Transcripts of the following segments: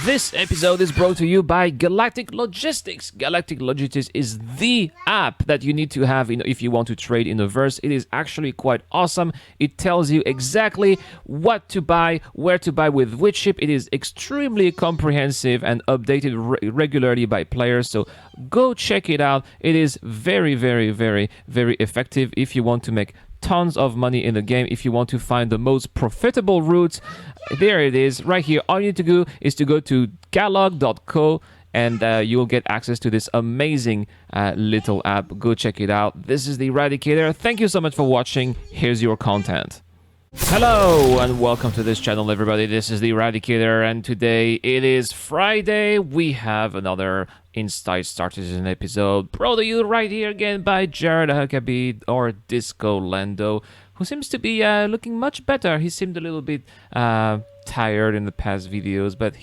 This episode is brought to you by Galactic Logistics. Galactic Logistics is the app that you need to have if you want to trade in the verse. It is actually quite awesome. It tells you exactly what to buy, where to buy with which ship. It is extremely comprehensive and updated regularly by players. So go check it out. It is very, very, very, very effective if you want to make tons of money in the game. If you want to find the most profitable routes, there it is right here. All you need to do is to go to galog.co and you'll get access to this amazing little app. Go check it out. This is the Eradicator. Thank you so much for watching. Here's your content. Hello and welcome to this channel, everybody. This is the Eradicator, and today it is Friday. We have another Insight Star Citizen episode brought to you right here again by Jared Huckabee, or Disco Lando, who seems to be looking much better. He seemed a little bit tired in the past videos, but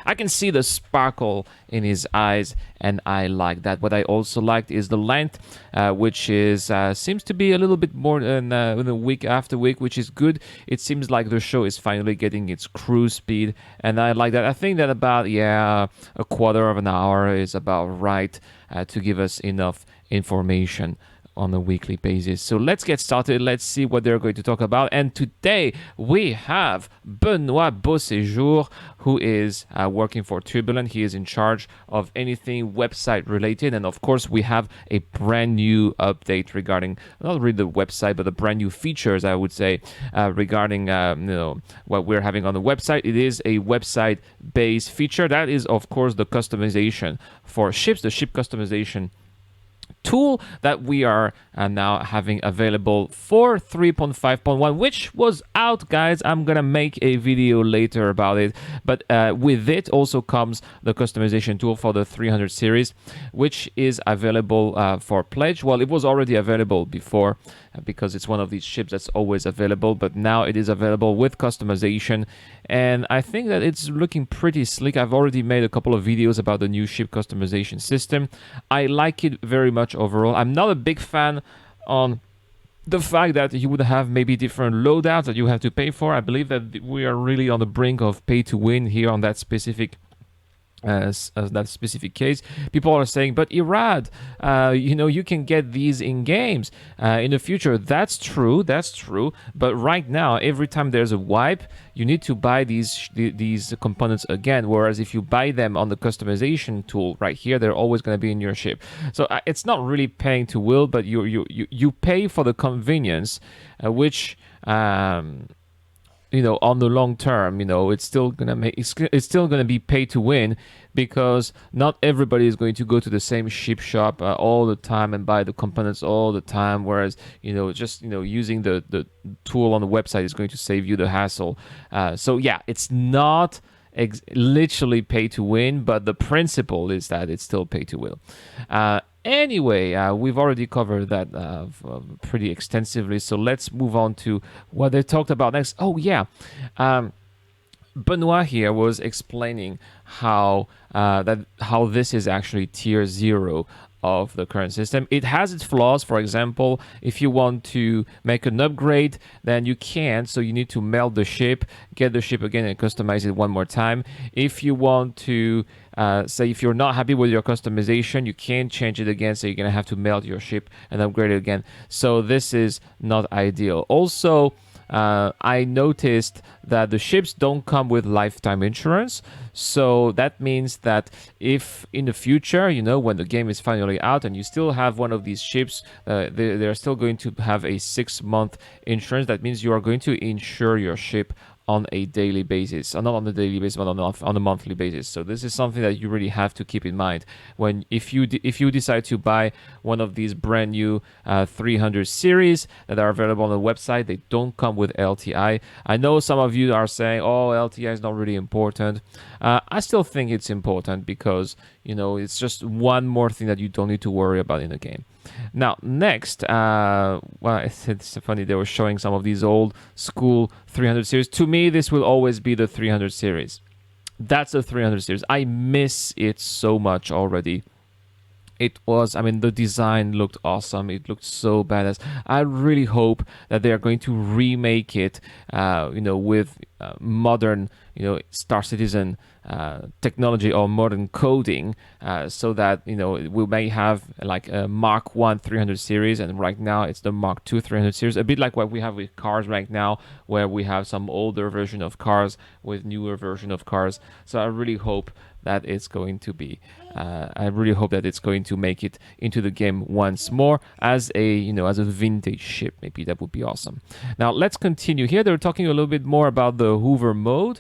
I can see the sparkle in his eyes, and I like that. What I also liked is the length, which is seems to be a little bit more than week after week, which is good. It seems like the show is finally getting its cruise speed, and I like that. I think that about a quarter of an hour is about right to give us enough information on a weekly basis. So let's get started. Let's see what they're going to talk about. And today we have Benoit Beauséjour, who is working for Turbulent. He is in charge of anything website related. And of course, we have a brand new update regarding not really the website, but the brand new features, I would say, regarding what we're having on the website. It is a website-based feature. That is, of course, the customization for ships, the ship customization tool that we are now having available for 3.5.1, which was out, guys. I'm gonna make a video later about it, but with it also comes the customization tool for the 300 series, which is available for pledge. Well, it was already available before because it's one of these ships that's always available, but now it is available with customization, and I think that it's looking pretty slick. I've already made a couple of videos about the new ship customization system. I like it very much overall. I'm not a big fan on the fact that you would have maybe different loadouts that you have to pay for. I believe that we are really on the brink of pay to win here on that specific that specific case. People are saying, but Irad, you can get these in games in the future. That's true, but right now, every time there's a wipe, you need to buy these components again, whereas if you buy them on the customization tool right here, they're always going to be in your ship. So it's not really paying to will, but you pay for the convenience, which on the long term, it's still gonna be pay to win, because not everybody is going to go to the same ship shop all the time and buy the components all the time. Whereas using the tool on the website is going to save you the hassle. So yeah, it's not literally pay to win, but the principle is that it's still pay to win. Anyway, we've already covered that pretty extensively, so let's move on to what they talked about next. Oh yeah, Benoit here was explaining how this is actually tier 0 of the current system. It has its flaws. For example, if you want to make an upgrade, then you can't, so you need to melt the ship, get the ship again, and customize it one more time. If you want to say, if you're not happy with your customization, you can't change it again, so you're gonna have to melt your ship and upgrade it again. So this is not ideal. Also, I noticed that the ships don't come with lifetime insurance. So that means that if in the future, when the game is finally out and you still have one of these ships, they're still going to have a 6-month insurance. That means you are going to insure your ship on a daily basis, not on a daily basis, but on a monthly basis. So this is something that you really have to keep in mind if you decide to buy one of these brand new 300 series that are available on the website. They don't come with LTI. I know some of you are saying, "Oh, LTI is not really important." I still think it's important because it's just one more thing that you don't need to worry about in the game. Now, next, it's funny, they were showing some of these old school 300 series. To me, this will always be the 300 series. That's the 300 series. I miss it so much already. it was, I mean, the design looked awesome. It looked so badass. I really hope that they are going to remake it, with modern, Star Citizen technology or modern coding, so that, we may have like a Mark 1 300 series, and right now it's the Mark 2 300 series, a bit like what we have with cars right now, where we have some older version of cars with newer version of cars. So I really hope that it's going to be I really hope that it's going to make it into the game once more as a as a vintage ship. Maybe that would be awesome. Now let's continue here. They're talking a little bit more about the hover mode.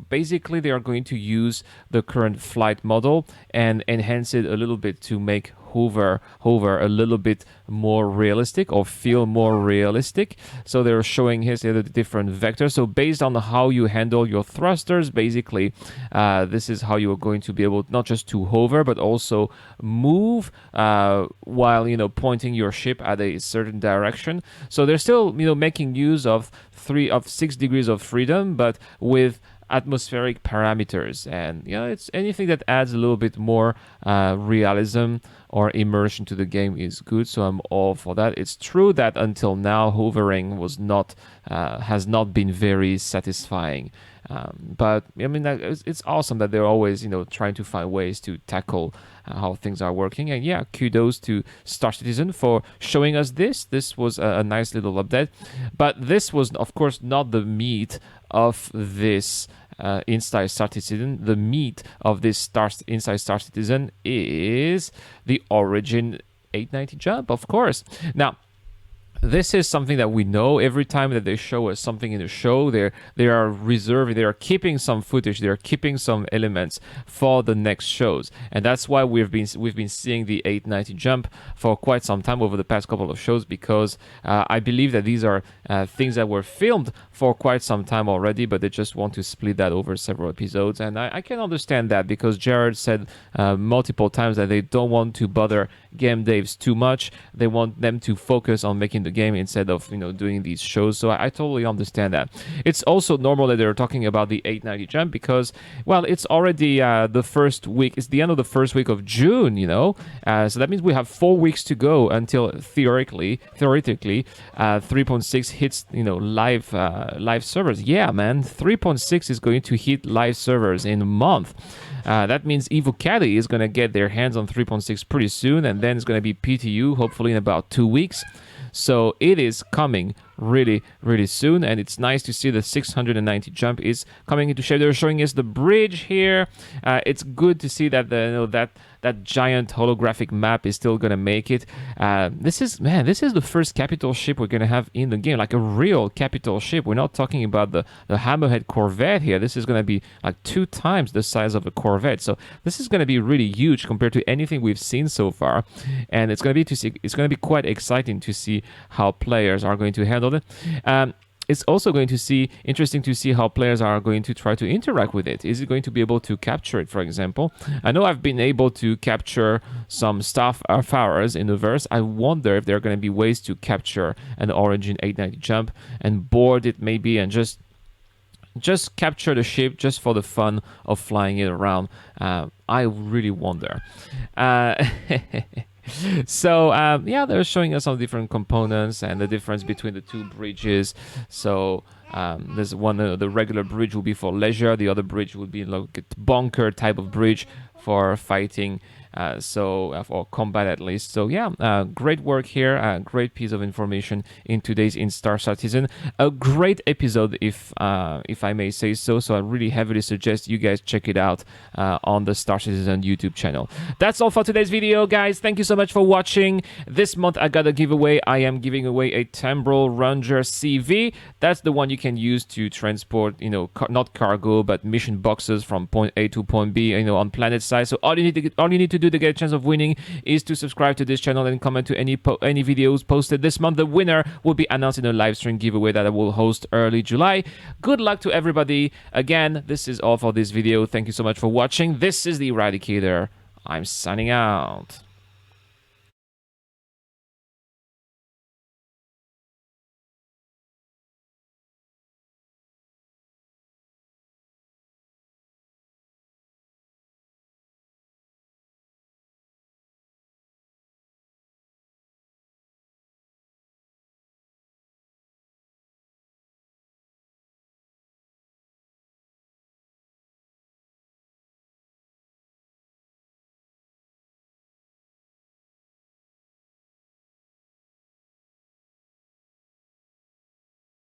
Basically they are going to use the current flight model and enhance it a little bit to make hover a little bit more realistic, or feel more realistic. So they're showing here the different vectors. So based on how you handle your thrusters, basically this is how you are going to be able not just to hover but also move while pointing your ship at a certain direction. So they're still making use of 6 degrees of freedom, but with atmospheric parameters, and it's anything that adds a little bit more realism or immersion to the game is good. So I'm all for that. It's true that until now hovering has not been very satisfying, but I mean it's awesome that they're always trying to find ways to tackle how things are working. And yeah, kudos to Star Citizen for showing us this. This was a nice little update, but this was of course not the meat of this Inside Star Citizen. The meat of this Inside Star Citizen is the Origin 890 jump, of course. Now, this is something that we know. Every time that they show us something in the show, they are keeping some footage, they are keeping some elements for the next shows, and that's why we've been seeing the 890 jump for quite some time over the past couple of shows, because I believe that these are things that were filmed for quite some time already, but they just want to split that over several episodes, and I can understand that, because Jared said multiple times that they don't want to bother game devs too much. They want them to focus on making the game instead of doing these shows. So I totally understand that. It's also normal that they're talking about the 890 jump because, well, it's already the first week. It's the end of the first week of June. So that means we have 4 weeks to go until theoretically 3.6 hits live servers. Yeah, man, 3.6 is going to hit live servers in a month. That means Evo Caddy is going to get their hands on 3.6 pretty soon, and then it's going to be PTU hopefully in about 2 weeks. So it is coming really, really soon, and it's nice to see the 690 jump is coming into shape. They're showing us the bridge here. It's good to see that that giant holographic map is still gonna make it. This is the first capital ship we're gonna have in the game, like a real capital ship. We're not talking about the Hammerhead Corvette here. This is gonna be like 2 times the size of a Corvette. So this is gonna be really huge compared to anything we've seen so far, and it's gonna be quite exciting to see how players are going to handle it. It's also going to be interesting to see how players are going to try to interact with it. Is it going to be able to capture it, for example? I know I've been able to capture some Starfarers in the verse. I wonder if there are going to be ways to capture an Origin 890 jump and board it maybe, and just capture the ship just for the fun of flying it around. I really wonder. So yeah, they're showing us some different components and the difference between the 2 bridges. So there's one, the regular bridge will be for leisure, the other bridge would be like a bunker type of bridge for fighting, for combat at least. So yeah, great work here, great piece of information in today's in Star Citizen. A great episode, if I may say so. So I really heavily suggest you guys check it out on the Star Citizen YouTube channel. That's all for today's video, guys. Thank you so much for watching. This month I got a giveaway. I am giving away a Tembrel Ranger CV. That's the one you can use to transport, not cargo but mission boxes from point A to point B, on planet side. So all you need to do to get a chance of winning is to subscribe to this channel and comment to any videos posted this month. The winner will be announced in a live stream giveaway that I will host early July. Good luck to everybody. Again, this is all for this video. Thank you so much for watching. This is the Eradicator. I'm signing out.